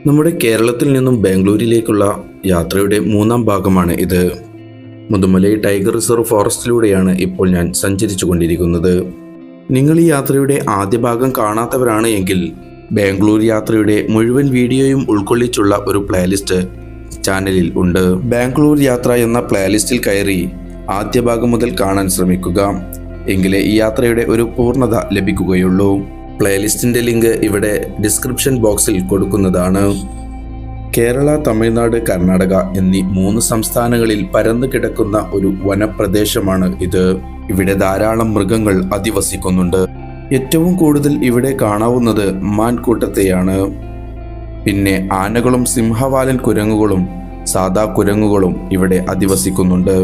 നമ്മുടെ കേരളത്തിൽ നിന്നും ബാംഗ്ലൂരിലേക്കുള്ള യാത്രയുടെ മൂന്നാം ഭാഗമാണ് ഇത്. മുതുമലൈ ടൈഗർ റിസർവ് ഫോറസ്റ്റിലൂടെയാണ് ഇപ്പോൾ ഞാൻ സഞ്ചരിച്ചു കൊണ്ടിരിക്കുന്നത്. നിങ്ങൾ ഈ യാത്രയുടെ ആദ്യ ഭാഗം കാണാത്തവരാണ് എങ്കിൽ ബാംഗ്ലൂർ യാത്രയുടെ മുഴുവൻ വീഡിയോയും ഉൾക്കൊള്ളിച്ചുള്ള ഒരു പ്ലേലിസ്റ്റ് ചാനലിൽ ഉണ്ട്. ബാംഗ്ലൂർ യാത്ര എന്ന പ്ലേലിസ്റ്റിൽ കയറി ആദ്യ ഭാഗം മുതൽ കാണാൻ ശ്രമിക്കുക. എങ്കിലേ ഈ യാത്രയുടെ ഒരു പൂർണ്ണത ലഭിക്കുകയുള്ളൂ. പ്ലേലിസ്റ്റിൻ്റെ ലിങ്ക് ഇവിടെ ഡിസ്ക്രിപ്ഷൻ ബോക്സിൽ കൊടുക്കുന്നതാണ്. കേരള, തമിഴ്നാട്, കർണാടക എന്നീ 3 സംസ്ഥാനങ്ങളിൽ പരന്നു കിടക്കുന്ന ഒരു വനപ്രദേശമാണ് ഇത്. ഇവിടെ ധാരാളം മൃഗങ്ങൾ അധിവസിക്കുന്നുണ്ട്. ഏറ്റവും കൂടുതൽ ഇവിടെ കാണാവുന്നത് മാൻകൂട്ടത്തെയാണ്. പിന്നെ ആനകളും സിംഹവാലൻ കുരങ്ങുകളും സാധാ കുരങ്ങുകളും ഇവിടെ അധിവസിക്കുന്നുണ്ട്.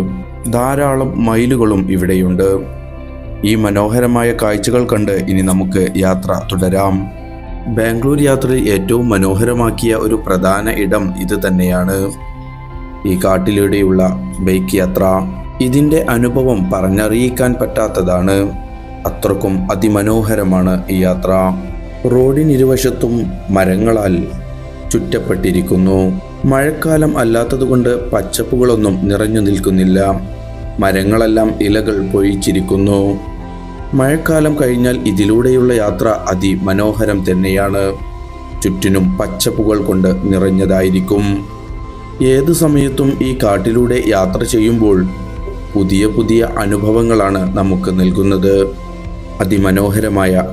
ധാരാളം മയിലുകളും ഇവിടെയുണ്ട്. ഈ മനോഹരമായ കാഴ്ചകൾ കണ്ട് ഇനി നമുക്ക് യാത്ര തുടരാം. ബാംഗ്ലൂർ യാത്രയിൽ ഏറ്റവും മനോഹരമാക്കിയ ഒരു പ്രധാന ഇടം ഇത് തന്നെയാണ്. ഈ കാട്ടിലൂടെയുള്ള ബൈക്ക് യാത്ര. ഇതിൻ്റെ അനുഭവം പറഞ്ഞറിയിക്കാൻ പറ്റാത്തതാണ്. അത്രക്കും അതിമനോഹരമാണ് ഈ യാത്ര. റോഡിനിരുവശത്തും മരങ്ങളാൽ ചുറ്റപ്പെട്ടിരിക്കുന്നു. മഴക്കാലം അല്ലാത്തതുകൊണ്ട് പച്ചപ്പുകളൊന്നും നിറഞ്ഞു നിൽക്കുന്നില്ല. മരങ്ങളെല്ലാം ഇലകൾ പൊഴിച്ചിരിക്കുന്നു. മഴക്കാലം കഴിഞ്ഞാൽ ഇതിലൂടെയുള്ള യാത്ര അതിമനോഹരം തന്നെയാണ്. ചുറ്റിനും പച്ചപ്പുകൾ കൊണ്ട് നിറഞ്ഞതായിരിക്കും. ഏതു സമയത്തും ഈ കാട്ടിലൂടെ യാത്ര ചെയ്യുമ്പോൾ പുതിയ പുതിയ അനുഭവങ്ങളാണ് നമുക്ക് നൽകുന്നത്. അതിമനോഹരമായ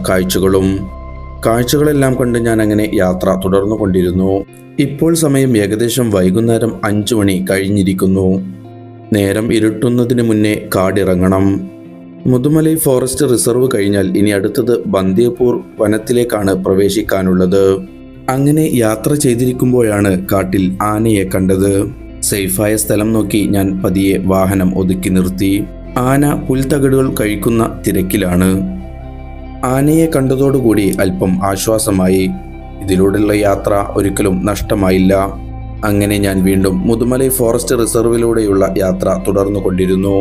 കാഴ്ചകളെല്ലാം കണ്ട് ഞാൻ അങ്ങനെ യാത്ര തുടർന്നു കൊണ്ടിരുന്നു. ഇപ്പോൾ സമയം ഏകദേശം വൈകുന്നേരം 5 മണി കഴിഞ്ഞിരിക്കുന്നു. നേരം ഇരുട്ടുന്നതിന് മുന്നേ കാടിറങ്ങണം. മുതുമലൈ ഫോറസ്റ്റ് റിസർവ് കഴിഞ്ഞാൽ ഇനി അടുത്തത് ബന്ദിപ്പൂർ വനത്തിലേക്കാണ് പ്രവേശിക്കാനുള്ളത്. അങ്ങനെ യാത്ര ചെയ്തിരിക്കുമ്പോഴാണ് കാട്ടിൽ ആനയെ കണ്ടത്. സേഫായ സ്ഥലം നോക്കി ഞാൻ പതിയെ വാഹനം ഒതുക്കി നിർത്തി. ആന പുൽത്തകിടുകൾ കഴിക്കുന്ന തിരക്കിലാണ്. ആനയെ കണ്ടതോടുകൂടി അല്പം ആശ്വാസമായി. ഇതിലൂടെയുള്ള യാത്ര ഒരിക്കലും നഷ്ടമായില്ല. അങ്ങനെ ഞാൻ വീണ്ടും മുതുമലൈ ഫോറസ്റ്റ് റിസർവിലൂടെയുള്ള യാത്ര തുടർന്നു കൊണ്ടിരുന്നു.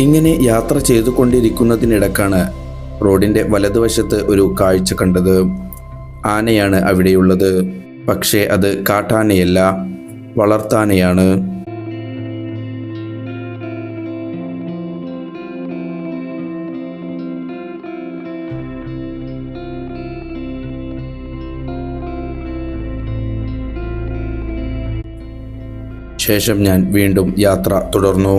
ഇങ്ങനെ യാത്ര ചെയ്തുകൊണ്ടിരിക്കുന്നതിനിടക്കാണ് റോഡിൻ്റെ വലതുവശത്ത് ഒരു കാഴ്ച കണ്ടത്. ആനയാണ് അവിടെയുള്ളത്. പക്ഷേ അത് കാട്ടാനയല്ല, വളർത്താനയാണ്. ശേഷം ഞാൻ വീണ്ടും യാത്ര തുടർന്നു.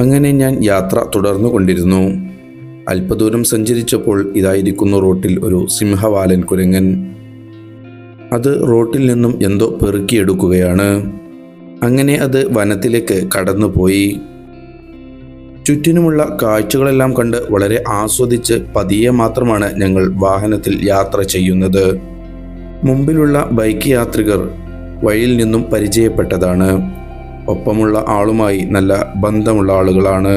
അങ്ങനെ ഞാൻ യാത്ര തുടർന്നു കൊണ്ടിരുന്നു. അല്പദൂരം സഞ്ചരിച്ചപ്പോൾ ഇതായിരിക്കുന്നു റോട്ടിൽ ഒരു സിംഹവാലൻ കുരങ്ങൻ. അത് റോട്ടിൽ നിന്നും എന്തോ പെറുക്കിയെടുക്കുകയാണ്. അങ്ങനെ അത് വനത്തിലേക്ക് കടന്നുപോയി. ചുറ്റിനുമുള്ള കാഴ്ചകളെല്ലാം കണ്ട് വളരെ ആസ്വദിച്ച് പതിയെ മാത്രമാണ് ഞങ്ങൾ വാഹനത്തിൽ യാത്ര ചെയ്യുന്നത്. മുമ്പിലുള്ള ബൈക്ക് യാത്രികർ വഴിയിൽ നിന്നും പരിചയപ്പെട്ടതാണ്. ഒപ്പമുള്ള ആളുമായി നല്ല ബന്ധമുള്ള ആളുകളാണ്.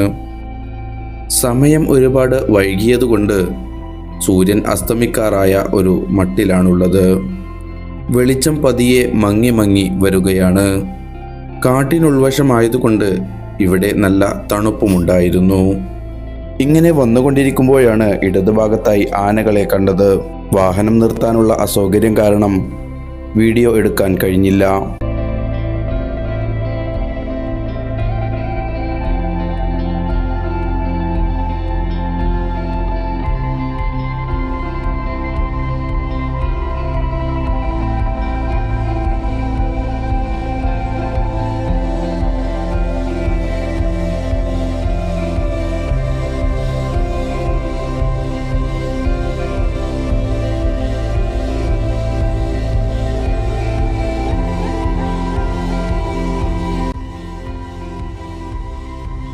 സമയം ഒരുപാട് വൈകിയതുകൊണ്ട് സൂര്യൻ അസ്തമിക്കാറായ ഒരു മട്ടിലാണുള്ളത്. വെളിച്ചം പതിയെ മങ്ങി മങ്ങി വരികയാണ്. കാട്ടിനുൾവശമായതുകൊണ്ട് ഇവിടെ നല്ല തണുപ്പുമുണ്ടായിരുന്നു. ഇങ്ങനെ വന്നുകൊണ്ടിരിക്കുമ്പോഴാണ് ഇടതുഭാഗത്തായി ആനകളെ കണ്ടത്. വാഹനം നിർത്താനുള്ള അസൗകര്യം കാരണം വീഡിയോ എടുക്കാൻ കഴിഞ്ഞില്ല.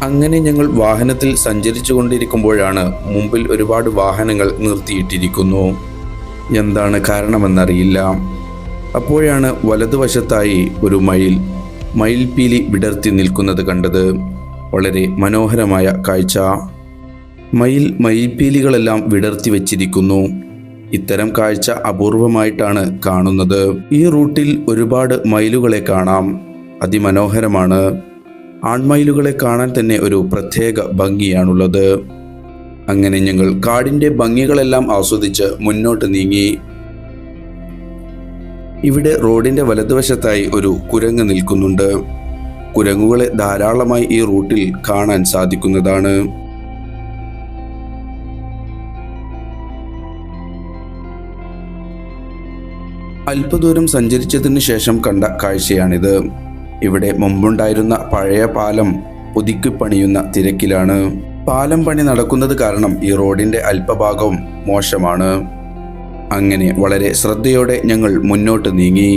അങ്ങനെ ഞങ്ങൾ വാഹനത്തിൽ സഞ്ചരിച്ചു കൊണ്ടിരിക്കുമ്പോഴാണ് മുമ്പിൽ ഒരുപാട് വാഹനങ്ങൾ നിർത്തിയിട്ടിരിക്കുന്നു. എന്താണ് കാരണമെന്നറിയില്ല. അപ്പോഴാണ് വലതുവശത്തായി ഒരു മയിൽപീലി വിടർത്തി നിൽക്കുന്നത് കണ്ടത്. വളരെ മനോഹരമായ കാഴ്ച. മയിൽപീലികളെല്ലാം വിടർത്തി വച്ചിരിക്കുന്നു. ഇത്തരം കാഴ്ച അപൂർവമായിട്ടാണ് കാണുന്നത്. ഈ റൂട്ടിൽ ഒരുപാട് മയിലുകളെ കാണാം. അതിമനോഹരമാണ്. ആൺമയിലുകളെ കാണാൻ തന്നെ ഒരു പ്രത്യേക ഭംഗിയാണുള്ളത്. അങ്ങനെ ഞങ്ങൾ കാടിൻ്റെ ഭംഗികളെല്ലാം ആസ്വദിച്ച് മുന്നോട്ട് നീങ്ങി. ഇവിടെ റോഡിൻ്റെ വലതുവശത്തായി ഒരു കുരങ്ങ് നിൽക്കുന്നുണ്ട്. കുരങ്ങുകളെ ധാരാളമായി ഈ റൂട്ടിൽ കാണാൻ സാധിക്കുന്നതാണ്. അല്പദൂരം സഞ്ചരിച്ചതിന് ശേഷം കണ്ട കാഴ്ചയാണിത്. ഇവിടെ മുമ്പുണ്ടായിരുന്ന പഴയ പാലം പുതുക്കി പണിയുന്ന തിരക്കിലാണ്. പാലം പണി നടക്കുന്നത് കാരണം ഈ റോഡിൻ്റെ അല്പഭാഗവും മോശമാണ്. അങ്ങനെ വളരെ ശ്രദ്ധയോടെ ഞങ്ങൾ മുന്നോട്ട് നീങ്ങി.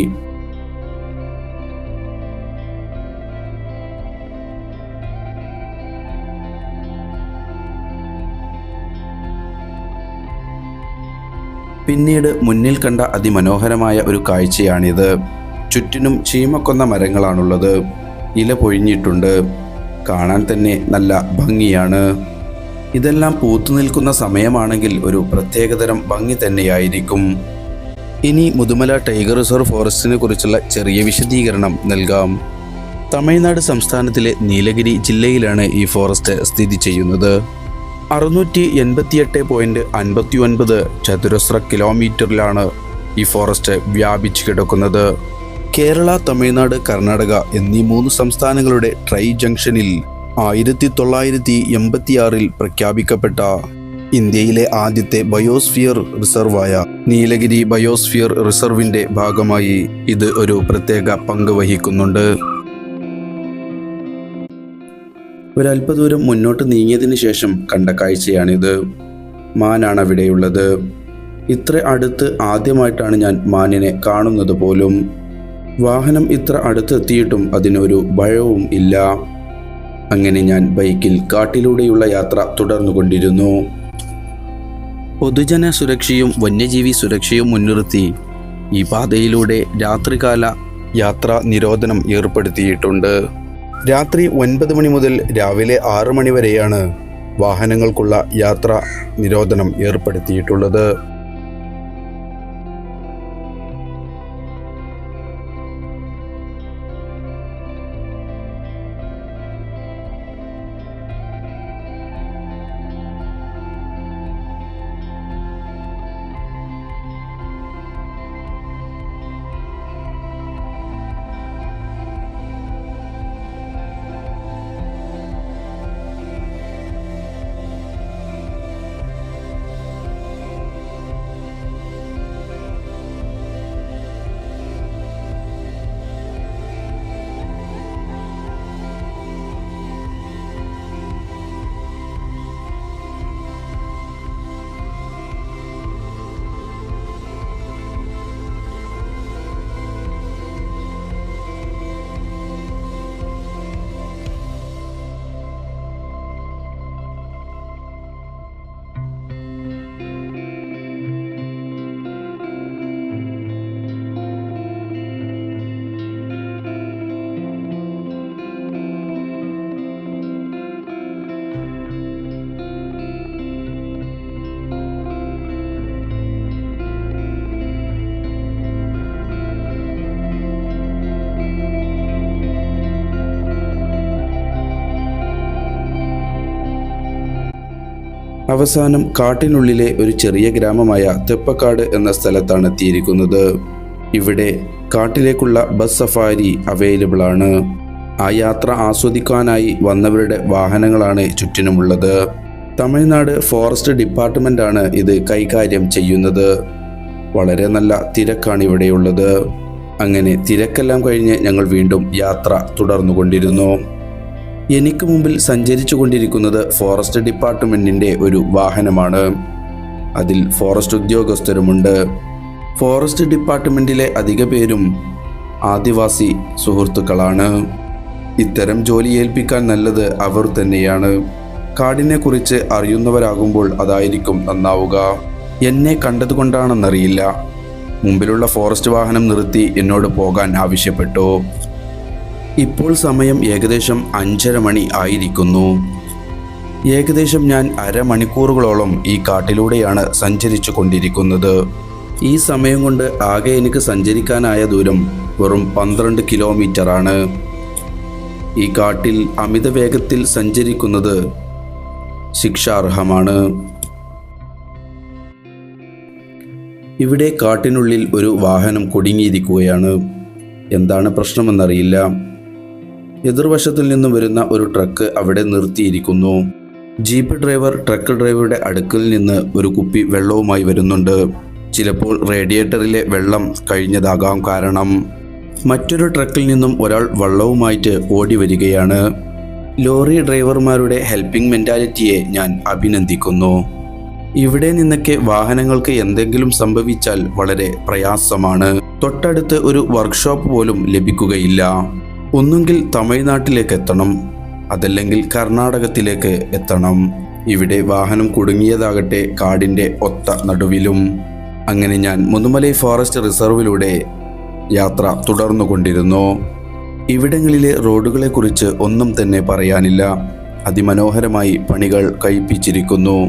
പിന്നീട് മുന്നിൽ കണ്ട അതിമനോഹരമായ ഒരു കാഴ്ചയാണിത്. ചുറ്റിനും ചീമക്കൊന്ന മരങ്ങളാണുള്ളത്. ഇല പൊഴിഞ്ഞിട്ടുണ്ട്. കാണാൻ തന്നെ നല്ല ഭംഗിയാണ്. ഇതെല്ലാം പൂത്തു നിൽക്കുന്ന സമയമാണെങ്കിൽ ഒരു പ്രത്യേകതരം ഭംഗി തന്നെയായിരിക്കും. ഇനി മുതുമല ടൈഗർ റിസർവ് ഫോറസ്റ്റിനെ കുറിച്ചുള്ള ചെറിയ വിശദീകരണം നൽകാം. തമിഴ്നാട് സംസ്ഥാനത്തിലെ നീലഗിരി ജില്ലയിലാണ് ഈ ഫോറസ്റ്റ് സ്ഥിതി ചെയ്യുന്നത്. 688.59 ചതുരശ്ര കിലോമീറ്ററിലാണ് ഈ ഫോറസ്റ്റ് വ്യാപിച്ചു കിടക്കുന്നത്. കേരള, തമിഴ്നാട്, കർണാടക എന്നീ 3 സംസ്ഥാനങ്ങളുടെ ട്രൈ ജംഗ്ഷനിൽ 1986 പ്രഖ്യാപിക്കപ്പെട്ട ഇന്ത്യയിലെ ആദ്യത്തെ ബയോസ്ഫിയർ റിസർവായ നീലഗിരി ബയോസ്ഫിയർ റിസർവിന്റെ ഭാഗമായി ഇത് ഒരു പ്രത്യേക പങ്ക് വഹിക്കുന്നുണ്ട്. ഒരല്പദൂരം മുന്നോട്ട് നീങ്ങിയതിന് ശേഷം കണ്ട കാഴ്ചയാണിത്. മാനാണ് അവിടെയുള്ളത്. ഇത്ര അടുത്ത് ആദ്യമായിട്ടാണ് ഞാൻ മാനിനെ കാണുന്നത് പോലും. വാഹനം ഇത്ര അടുത്തെത്തിയിട്ടും അതിനൊരു ഭയവും ഇല്ല. അങ്ങനെ ഞാൻ ബൈക്കിൽ കാട്ടിലൂടെയുള്ള യാത്ര തുടർന്നുകൊണ്ടിരുന്നു. പൊതുജന സുരക്ഷയും വന്യജീവി സുരക്ഷയും മുൻനിർത്തി ഈ പാതയിലൂടെ രാത്രികാല യാത്രാ നിരോധനം ഏർപ്പെടുത്തിയിട്ടുണ്ട്. രാത്രി 9 മണി മുതൽ രാവിലെ 6 മണി വരെയാണ് വാഹനങ്ങൾക്കുള്ള യാത്രാ നിരോധനം ഏർപ്പെടുത്തിയിട്ടുള്ളത്. അവസാനം കാട്ടിനുള്ളിലെ ഒരു ചെറിയ ഗ്രാമമായ തെപ്പക്കാട് എന്ന സ്ഥലത്താണ് എത്തിയിരിക്കുന്നത്. ഇവിടെ കാട്ടിലേക്കുള്ള ബസ് സഫാരി അവൈലബിൾ ആണ്. ആ യാത്ര ആസ്വദിക്കാനായി വന്നവരുടെ വാഹനങ്ങളാണ് ചുറ്റിനുമുള്ളത്. തമിഴ്നാട് ഫോറസ്റ്റ് ഡിപ്പാർട്ട്മെൻ്റാണ് ഇത് കൈകാര്യം ചെയ്യുന്നത്. വളരെ നല്ല തിരക്കാണ് ഇവിടെയുള്ളത്. അങ്ങനെ തിരക്കെല്ലാം കഴിഞ്ഞ് ഞങ്ങൾ വീണ്ടും യാത്ര തുടർന്നുകൊണ്ടിരുന്നു. എനിക്ക് മുമ്പിൽ സഞ്ചരിച്ചു കൊണ്ടിരിക്കുന്നത് ഫോറസ്റ്റ് ഡിപ്പാർട്ട്മെൻറ്റിൻ്റെ ഒരു വാഹനമാണ്. അതിൽ ഫോറസ്റ്റ് ഉദ്യോഗസ്ഥരുമുണ്ട്. ഫോറസ്റ്റ് ഡിപ്പാർട്ട്മെൻറ്റിലെ അധിക പേരും ആദിവാസി സുഹൃത്തുക്കളാണ്. ഇത്തരം ജോലി ഏൽപ്പിക്കാൻ നല്ലത് അവർ തന്നെയാണ്. കാടിനെക്കുറിച്ച് അറിയുന്നവരാകുമ്പോൾ അതായിരിക്കും നന്നാവുക. എന്നെ കണ്ടതുകൊണ്ടാണെന്നറിയില്ല, മുമ്പിലുള്ള ഫോറസ്റ്റ് വാഹനം നിർത്തി എന്നോട് പോകാൻ ആവശ്യപ്പെട്ടു. ഇപ്പോൾ സമയം ഏകദേശം 5:30 മണി ആയിരിക്കുന്നു. ഏകദേശം ഞാൻ അരമണിക്കൂറുകളോളം ഈ കാട്ടിലൂടെയാണ് സഞ്ചരിച്ചു കൊണ്ടിരിക്കുന്നത്. ഈ സമയം കൊണ്ട് ആകെ എനിക്ക് സഞ്ചരിക്കാനായ ദൂരം വെറും 12 കിലോമീറ്ററാണ്. ഈ കാട്ടിൽ അമിത വേഗത്തിൽ സഞ്ചരിക്കുന്നത് ശിക്ഷാർഹമാണ്. ഇവിടെ കാട്ടിനുള്ളിൽ ഒരു വാഹനം കുടുങ്ങിയിരിക്കുകയാണ്. എന്താണ് പ്രശ്നമെന്നറിയില്ല. എതിർവശത്തിൽ നിന്നും വരുന്ന ഒരു ട്രക്ക് അവിടെ നിർത്തിയിരിക്കുന്നു. ജീപ്പ് ഡ്രൈവർ ട്രക്ക് ഡ്രൈവറുടെ അടുക്കൽ നിന്ന് ഒരു കുപ്പി വെള്ളവുമായി വരുന്നുണ്ട്. ചിലപ്പോൾ റേഡിയേറ്ററിലെ വെള്ളം കഴിഞ്ഞതാകാം കാരണം. മറ്റൊരു ട്രക്കിൽ നിന്നും ഒരാൾ വെള്ളവുമായിട്ട് ഓടി വരികയാണ്. ലോറി ഡ്രൈവർമാരുടെ ഹെൽപ്പിംഗ് മെൻറ്റാലിറ്റിയെ ഞാൻ അഭിനന്ദിക്കുന്നു. ഇവിടെ നിന്നൊക്കെ വാഹനങ്ങൾക്ക് എന്തെങ്കിലും സംഭവിച്ചാൽ വളരെ പ്രയാസമാണ്. തൊട്ടടുത്ത് ഒരു വർക്ക്ഷോപ്പ് പോലും ലഭിക്കുകയില്ല. ഒന്നുകിൽ തമിഴ്നാട്ടിലേക്ക് എത്തണം, അതല്ലെങ്കിൽ കർണാടകത്തിലേക്ക് എത്തണം. ഇവിടെ വാഹനം കുടുങ്ങിയതാകട്ടെ കാടിൻ്റെ ഒത്ത നടുവിലും. അങ്ങനെ ഞാൻ മുതുമലൈ ഫോറസ്റ്റ് റിസർവിലൂടെ യാത്ര തുടർന്നുകൊണ്ടിരുന്നു. ഇവിടങ്ങളിലെ റോഡുകളെക്കുറിച്ച് ഒന്നും തന്നെ പറയാനില്ല. അതിമനോഹരമായി പണികൾ കഴിപ്പിച്ചിരിക്കുന്നു.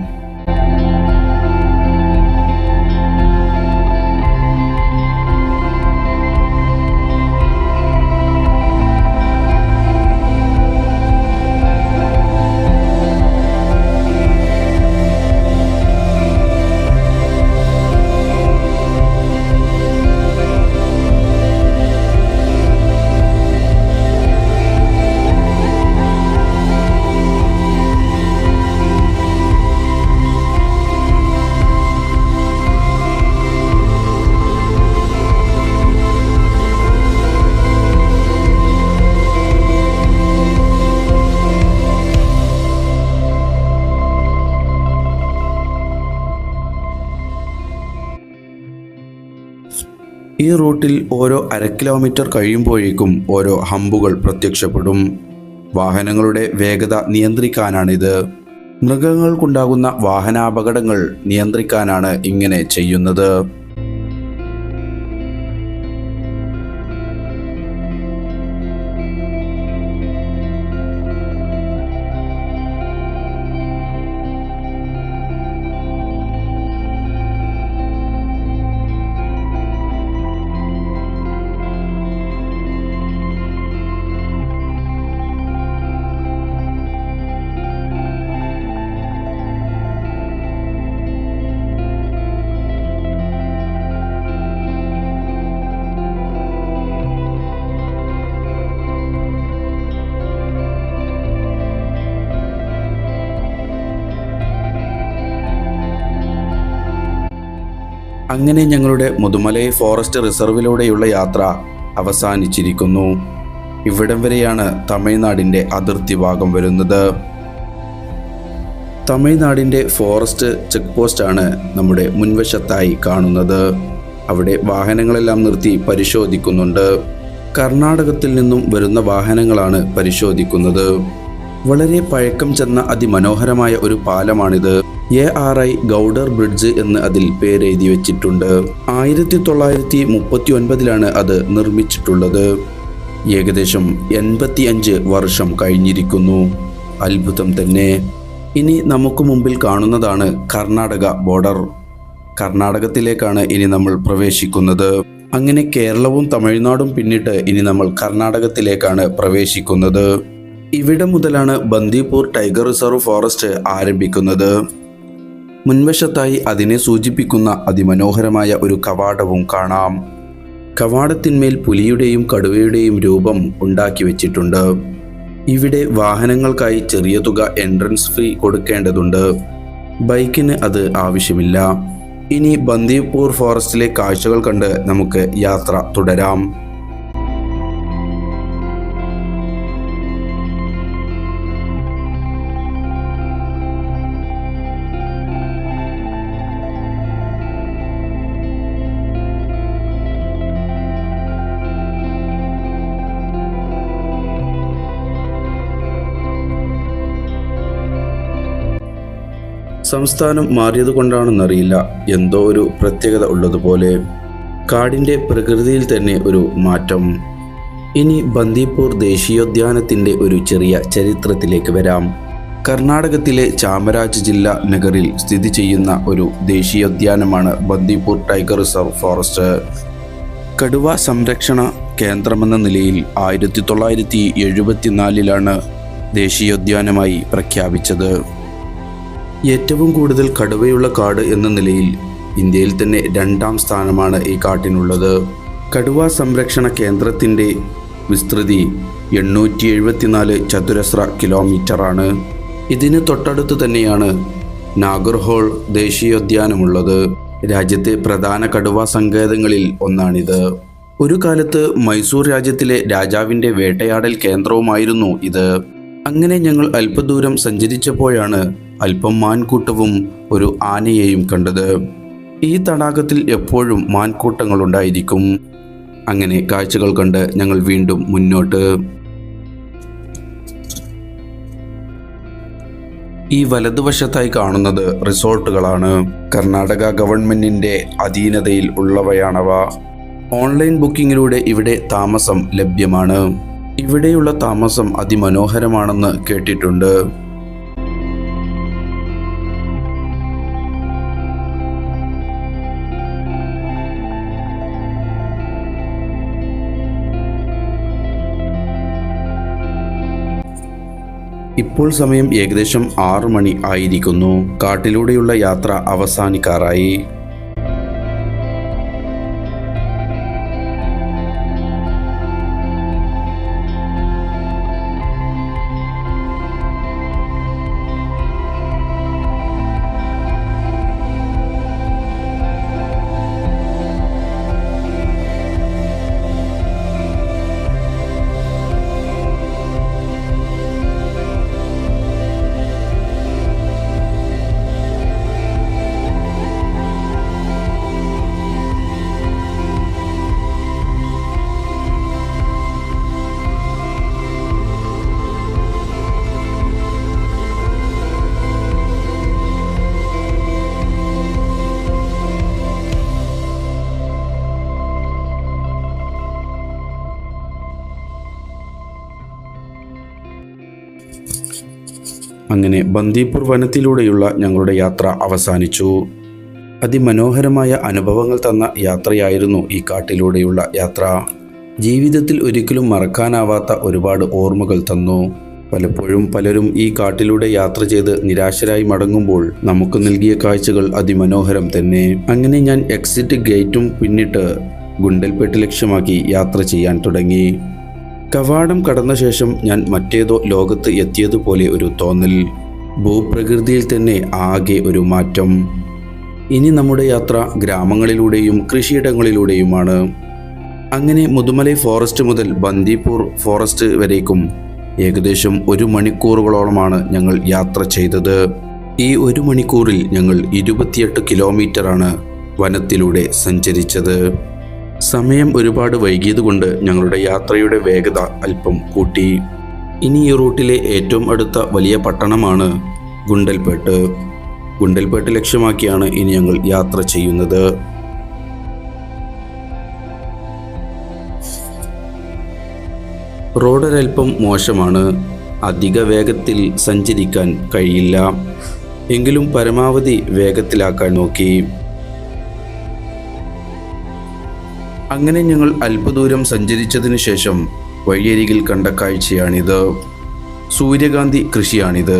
ഈ റൂട്ടിൽ ഓരോ 1/2 കിലോമീറ്റർ കഴിയുമ്പോഴേക്കും ഓരോ ഹമ്പുകൾ പ്രത്യക്ഷപ്പെടും. വാഹനങ്ങളുടെ വേഗത നിയന്ത്രിക്കാനാണിത്. മൃഗങ്ങൾക്കുണ്ടാകുന്ന വാഹനാപകടങ്ങൾ നിയന്ത്രിക്കാനാണ് ഇങ്ങനെ ചെയ്യുന്നത്. അങ്ങനെ ഞങ്ങളുടെ മുതുമലൈ ഫോറസ്റ്റ് റിസർവിലൂടെയുള്ള യാത്ര അവസാനിച്ചിരിക്കുന്നു. ഇവിടം വരെയാണ് തമിഴ്നാടിൻ്റെ അതിർത്തി ഭാഗം വരുന്നത്. തമിഴ്നാടിൻ്റെ ഫോറസ്റ്റ് ചെക്ക് പോസ്റ്റാണ് നമ്മുടെ മുൻവശത്തായി കാണുന്നത്. അവിടെ വാഹനങ്ങളെല്ലാം നിർത്തി പരിശോധിക്കുന്നുണ്ട്. കർണാടകത്തിൽ നിന്നും വരുന്ന വാഹനങ്ങളാണ് പരിശോധിക്കുന്നത്. വളരെ പഴക്കം ചെന്ന അതിമനോഹരമായ ഒരു പാലമാണിത്. ARI ഗൗഡർ ബ്രിഡ്ജ് എന്ന് അതിൽ പേരെഴുതി വെച്ചിട്ടുണ്ട്. 1939 അത് നിർമ്മിച്ചിട്ടുള്ളത്. ഏകദേശം 85 വർഷം കഴിഞ്ഞിരിക്കുന്നു. അത്ഭുതം തന്നെ. ഇനി നമുക്ക് മുമ്പിൽ കാണുന്നതാണ് കർണാടക ബോർഡർ. കർണാടകത്തിലേക്കാണ് ഇനി നമ്മൾ പ്രവേശിക്കുന്നത്. അങ്ങനെ കേരളവും തമിഴ്നാടും പിന്നിട്ട് ഇനി നമ്മൾ കർണാടകത്തിലേക്കാണ് പ്രവേശിക്കുന്നത്. ഇവിടെ മുതലാണ് ബന്ദിപ്പൂർ ടൈഗർ റിസർവ് ഫോറസ്റ്റ് ആരംഭിക്കുന്നത്. മുൻവശത്തായി അതിനെ സൂചിപ്പിക്കുന്ന അതിമനോഹരമായ ഒരു കവാടവും കാണാം. കവാടത്തിന്മേൽ പുലിയുടെയും കടുവയുടെയും രൂപം ഉണ്ടാക്കി വെച്ചിട്ടുണ്ട്. ഇവിടെ വാഹനങ്ങൾക്കായി ചെറിയ തുക എൻട്രൻസ് ഫീ കൊടുക്കേണ്ടതുണ്ട്. ബൈക്കിന് അത് ആവശ്യമില്ല. ഇനി ബന്ദിപ്പൂർ ഫോറസ്റ്റിലെ കാഴ്ചകൾ കണ്ട് നമുക്ക് യാത്ര തുടരാം. സംസ്ഥാനം മാറിയതുകൊണ്ടാണെന്നറിയില്ല, എന്തോ ഒരു പ്രത്യേകത ഉള്ളതുപോലെ. കാടിൻ്റെ പ്രകൃതിയിൽ തന്നെ ഒരു മാറ്റം. ഇനി ബന്ദിപ്പൂർ ദേശീയോദ്യാനത്തിൻ്റെ ഒരു ചെറിയ ചരിത്രത്തിലേക്ക് വരാം. കർണാടകത്തിലെ ചാമരാജ് ജില്ല നഗറിൽ സ്ഥിതി ചെയ്യുന്ന ഒരു ദേശീയോദ്യാനമാണ് ബന്ദിപ്പൂർ ടൈഗർ റിസർവ് ഫോറസ്റ്റ്. കടുവ സംരക്ഷണ കേന്ദ്രമെന്ന നിലയിൽ 1974 ദേശീയോദ്യാനമായി പ്രഖ്യാപിച്ചത്. ഏറ്റവും കൂടുതൽ കടുവയുള്ള കാട് എന്ന നിലയിൽ ഇന്ത്യയിൽ തന്നെ 2ാം സ്ഥാനമാണ് ഈ കാട്ടിനുള്ളത്. കടുവ സംരക്ഷണ കേന്ദ്രത്തിൻ്റെ വിസ്തൃതി 874 ചതുരശ്ര കിലോമീറ്ററാണ്. ഇതിന് തൊട്ടടുത്ത് തന്നെയാണ് നാഗർഹോൾ ദേശീയോദ്യാനമുള്ളത്. രാജ്യത്തെ പ്രധാന കടുവ സങ്കേതങ്ങളിൽ ഒന്നാണിത്. ഒരു കാലത്ത് മൈസൂർ രാജ്യത്തിലെ രാജാവിൻ്റെ വേട്ടയാടൽ കേന്ദ്രവുമായിരുന്നു ഇത്. അങ്ങനെ ഞങ്ങൾ അല്പദൂരം സഞ്ചരിച്ചപ്പോഴാണ് അല്പം മാൻകൂട്ടവും ഒരു ആനയെയും കണ്ടത്. ഈ തടാകത്തിൽ എപ്പോഴും മാൻകൂട്ടങ്ങളുണ്ടായിരിക്കും. അങ്ങനെ കാഴ്ചകൾ കണ്ട് ഞങ്ങൾ വീണ്ടും മുന്നോട്ട്. ഈ വലതുവശത്തായി കാണുന്നത് റിസോർട്ടുകളാണ്. കർണാടക ഗവൺമെന്റിന്റെ അധീനതയിൽ ഉള്ളവയാണവ. ഓൺലൈൻ ബുക്കിങ്ങിലൂടെ ഇവിടെ താമസം ലഭ്യമാണ്. ഇവിടെയുള്ള താമസം അതിമനോഹരമാണെന്ന് കേട്ടിട്ടുണ്ട്. ഇപ്പോൾ സമയം ഏകദേശം 6 മണി ആയിരിക്കുന്നു. കാട്ടിലൂടെയുള്ള യാത്ര അവസാനിക്കാറായി. അങ്ങനെ ബന്ദിപ്പൂർ വനത്തിലൂടെയുള്ള ഞങ്ങളുടെ യാത്ര അവസാനിച്ചു. അതിമനോഹരമായ അനുഭവങ്ങൾ തന്ന യാത്രയായിരുന്നു ഈ കാട്ടിലൂടെയുള്ള യാത്ര. ജീവിതത്തിൽ ഒരിക്കലും മറക്കാനാവാത്ത ഒരുപാട് ഓർമ്മകൾ തന്നു. പലപ്പോഴും പലരും ഈ കാട്ടിലൂടെ യാത്ര ചെയ്ത് നിരാശരായി മടങ്ങുമ്പോൾ നമുക്ക് നൽകിയ കാഴ്ചകൾ അതിമനോഹരം തന്നെ. അങ്ങനെ ഞാൻ എക്സിറ്റ് ഗേറ്റും പിന്നിട്ട് ഗുണ്ടൽപേട്ട് ലക്ഷ്യമാക്കി യാത്ര ചെയ്യാൻ തുടങ്ങി. കവാടം കടന്ന ശേഷം ഞാൻ മറ്റേതോ ലോകത്ത് എത്തിയതുപോലെ ഒരു തോന്നൽ. ഭൂപ്രകൃതിയിൽ തന്നെ ആകെ ഒരു മാറ്റം. ഇനി നമ്മുടെ യാത്ര ഗ്രാമങ്ങളിലൂടെയും കൃഷിയിടങ്ങളിലൂടെയുമാണ്. അങ്ങനെ മുതുമലൈ ഫോറസ്റ്റ് മുതൽ ബന്ദിപ്പൂർ ഫോറസ്റ്റ് വരേക്കും ഏകദേശം 1 മണിക്കൂറുകളോളമാണ് ഞങ്ങൾ യാത്ര ചെയ്തത്. ഈ 1 മണിക്കൂറിൽ ഞങ്ങൾ 28 കിലോമീറ്ററാണ് വനത്തിലൂടെ സഞ്ചരിച്ചത്. സമയം ഒരുപാട് വൈകിയതുകൊണ്ട് ഞങ്ങളുടെ യാത്രയുടെ വേഗത അല്പം കൂട്ടി. ഇനി ഈ റൂട്ടിലെ ഏറ്റവും അടുത്ത വലിയ പട്ടണമാണ് ഗുണ്ടൽപേട്ട്. ഗുണ്ടൽപേട്ട് ലക്ഷ്യമാക്കിയാണ് ഇനി ഞങ്ങൾ യാത്ര ചെയ്യുന്നത്. റോഡൊരൽപ്പം മോശമാണ്. അധിക വേഗത്തിൽ സഞ്ചരിക്കാൻ കഴിയില്ല. എങ്കിലും പരമാവധി വേഗത്തിലാക്കാൻ നോക്കി. അങ്ങനെ ഞങ്ങൾ അല്പദൂരം സഞ്ചരിച്ചതിന് ശേഷം വഴിയരികിൽ കണ്ട കാഴ്ചയാണിത്. സൂര്യകാന്തി കൃഷിയാണിത്.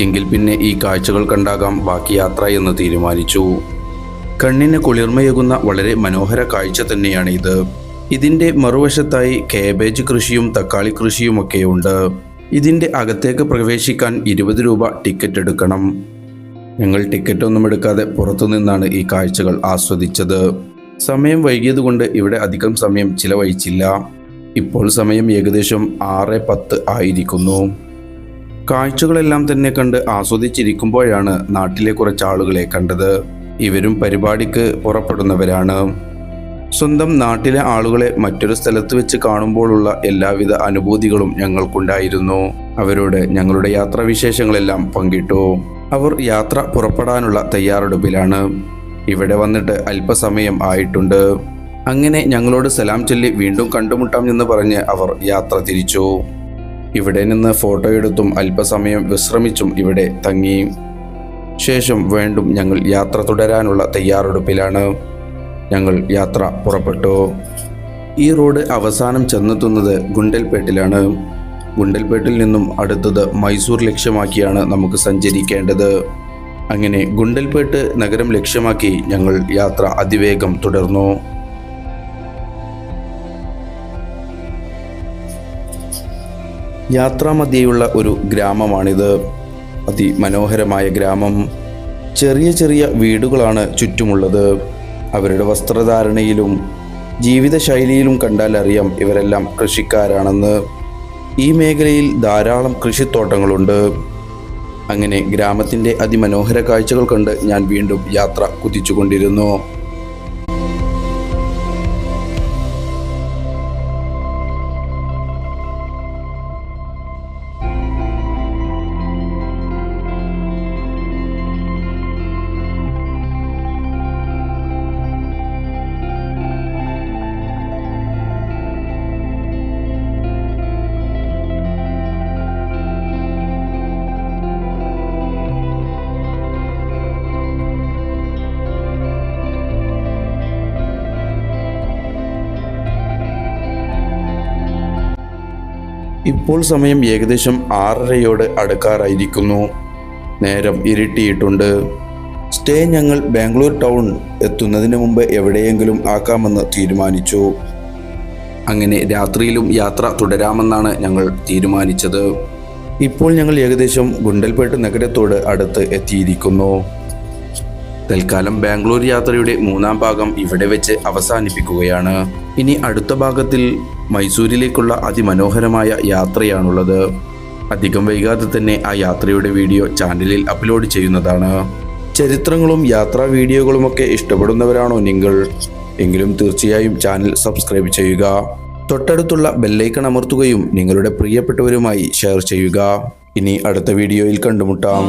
എങ്കിൽ പിന്നെ ഈ കാഴ്ചകൾ കണ്ടാകാം ബാക്കി യാത്ര എന്ന് തീരുമാനിച്ചു. കണ്ണിന് കുളിർമയേകുന്ന വളരെ മനോഹര കാഴ്ച തന്നെയാണ് ഇത്. ഇതിൻ്റെ മറുവശത്തായി കാബേജ് കൃഷിയും തക്കാളി കൃഷിയുമൊക്കെയുണ്ട്. ഇതിൻ്റെ അകത്തേക്ക് പ്രവേശിക്കാൻ 20 രൂപ ടിക്കറ്റ് എടുക്കണം. ഞങ്ങൾ ടിക്കറ്റ് ഒന്നും എടുക്കാതെ പുറത്തുനിന്നാണ് ഈ കാഴ്ചകൾ ആസ്വദിച്ചത്. സമയം വൈകിയതുകൊണ്ട് ഇവിടെ അധികം സമയം ചിലവഴിച്ചില്ല. ഇപ്പോൾ സമയം ഏകദേശം 6:10 ആയിരിക്കുന്നു. കാഴ്ചകളെല്ലാം തന്നെ കണ്ട് ആസ്വദിച്ചിരിക്കുമ്പോഴാണ് നാട്ടിലെ കുറച്ച് ആളുകളെ കണ്ടത്. ഇവരും പരിപാടിക്ക് പുറപ്പെടുന്നവരാണ്. സ്വന്തം നാട്ടിലെ ആളുകളെ മറ്റൊരു സ്ഥലത്ത് വെച്ച് കാണുമ്പോഴുള്ള എല്ലാവിധ അനുഭൂതികളും ഞങ്ങൾക്കുണ്ടായിരുന്നു. അവരോട് ഞങ്ങളുടെ യാത്രാവിശേഷങ്ങളെല്ലാം പങ്കിട്ടു. അവർ യാത്ര പുറപ്പെടാനുള്ള തയ്യാറെടുപ്പിലാണ്. ഇവിടെ വന്നിട്ട് അല്പസമയം ആയിട്ടുണ്ട്. അങ്ങനെ ഞങ്ങളോട് സലാം ചൊല്ലി വീണ്ടും കണ്ടുമുട്ടാം എന്ന് പറഞ്ഞ് അവർ യാത്ര തിരിച്ചു. ഇവിടെ നിന്ന് ഫോട്ടോ എടുത്തും അല്പസമയം വിശ്രമിച്ചും ഇവിടെ തങ്ങി. ശേഷം വീണ്ടും ഞങ്ങൾ യാത്ര തുടരാനുള്ള തയ്യാറെടുപ്പിലാണ്. ഞങ്ങൾ യാത്ര പുറപ്പെട്ടു. ഈ റോഡ് അവസാനം ചെന്നെത്തുന്നത് ഗുണ്ടൽപേട്ടിലാണ്. ഗുണ്ടൽപേട്ടിൽ നിന്നും അടുത്തത് മൈസൂർ ലക്ഷ്യമാക്കിയാണ് നമുക്ക് സഞ്ചരിക്കേണ്ടത്. അങ്ങനെ ഗുണ്ടൽപേട്ട് നഗരം ലക്ഷ്യമാക്കി ഞങ്ങൾ യാത്ര അതിവേഗം തുടർന്നു. യാത്രാമധ്യേയുള്ള ഒരു ഗ്രാമമാണിത്. അതിമനോഹരമായ ഗ്രാമം. ചെറിയ ചെറിയ വീടുകളാണ് ചുറ്റുമുള്ളത്. അവരുടെ വസ്ത്രധാരണയിലും ജീവിതശൈലിയിലും കണ്ടാൽ അറിയാം ഇവരെല്ലാം കൃഷിക്കാരാണെന്ന്. ഈ മേഖലയിൽ ധാരാളം കൃഷിത്തോട്ടങ്ങളുണ്ട്. അങ്ങനെ ഗ്രാമത്തിൻ്റെ അതിമനോഹര കാഴ്ചകൾ കണ്ട് ഞാൻ വീണ്ടും യാത്ര കുതിച്ചുകൊണ്ടിരുന്നു. ഇപ്പോൾ സമയം ഏകദേശം 6:30 അടുക്കാറായിരിക്കുന്നു. നേരം ഇരുട്ടിയിട്ടുണ്ട്. സ്റ്റേ ഞങ്ങൾ ബാംഗ്ലൂർ ടൗൺ എത്തുന്നതിന് മുമ്പ് എവിടെയെങ്കിലും ആക്കാമെന്ന് തീരുമാനിച്ചു. അങ്ങനെ രാത്രിയിലും യാത്ര തുടരാമെന്നാണ് ഞങ്ങൾ തീരുമാനിച്ചത്. ഇപ്പോൾ ഞങ്ങൾ ഏകദേശം ഗുണ്ടൽപേട്ട് നഗരത്തോട് അടുത്ത് എത്തിയിരിക്കുന്നു. തൽക്കാലം ബാംഗ്ലൂർ യാത്രയുടെ 3-ാം ഭാഗം ഇവിടെ വെച്ച് അവസാനിപ്പിക്കുകയാണ്. ഇനി അടുത്ത ഭാഗത്തിൽ മൈസൂരിലേക്കുള്ള അതിമനോഹരമായ യാത്രയാണുള്ളത്. അധികം വൈകാതെ തന്നെ ആ യാത്രയുടെ വീഡിയോ ചാനലിൽ അപ്ലോഡ് ചെയ്യുന്നതാണ്. ചരിത്രങ്ങളും യാത്രാ വീഡിയോകളുമൊക്കെ ഇഷ്ടപ്പെടുന്നവരാണോ നിങ്ങൾ? എങ്കിലും തീർച്ചയായും ചാനൽ സബ്സ്ക്രൈബ് ചെയ്യുക. തൊട്ടടുത്തുള്ള ബെല്ലൈക്കൺ അമർത്തുകയും നിങ്ങളുടെ പ്രിയപ്പെട്ടവരുമായി ഷെയർ ചെയ്യുക. ഇനി അടുത്ത വീഡിയോയിൽ കണ്ടുമുട്ടാം.